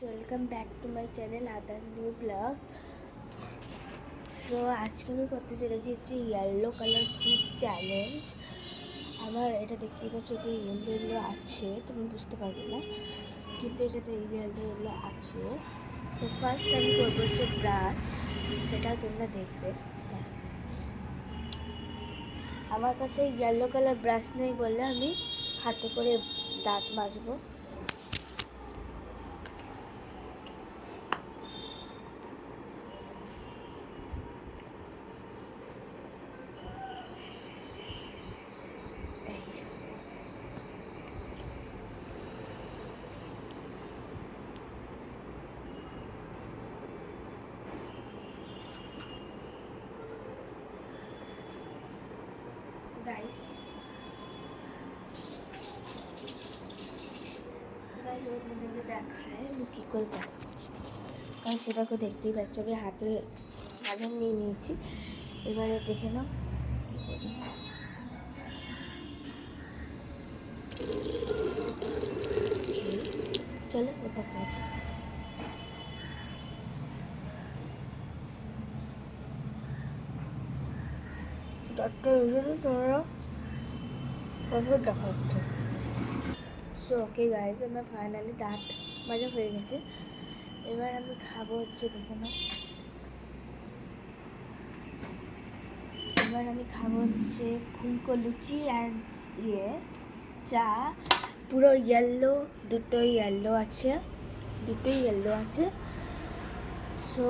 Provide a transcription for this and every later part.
Welcome back to my channel other new blog. So আজকে আমি করতে চলেছি হচ্ছে ইয়েলো কালার ফুড চ্যালেঞ্জ। আমার এটা দেখতেই পাচ্ছ, এটা ইয়েলো ইয়েলো আছে, তুমি বুঝতে পারবে না, কিন্তু এটাতে ইয়েলো ইয়েলো আছে। তো ফার্স্ট আমি করবো হচ্ছে ব্রাশ, সেটা তোমরা দেখবে। আমার কাছে ইয়েলো কালার ব্রাশ নেই বলে আমি হাতে করে দাঁত মাজবো। গাইস তোমাদেরকে দেখায় আমি কী করে ব্রাশ করছি, কারণ সেটাকে দেখতেই পাচ্ছ আমি হাতে আগে নিয়ে নিয়েছি। এবারে দেখে নাও চলো ওটা কাছে। ডাক্তার হিসেবে তোমরা ওষুধ দেখাচ্ছে। সো ওকে গাইজ, আমার ফাইনালি দাঁত মাজা হয়ে গেছে। এবার আমি খাবো হচ্ছে, দেখে নাও, এবার আমি খাবো হচ্ছে ফুলকো লুচি আর চা। পুরো ইয়েলো, দুটোই ইয়েলো আছে। সো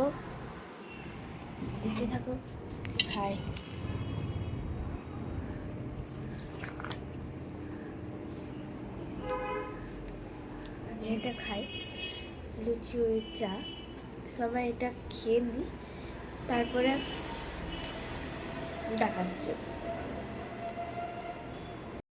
দেখতে থাকো, খাই। এটা খাই, লুচি ওই চা, সবাই এটা খেয়ে নিই, তারপরে দেখাচ্ছে।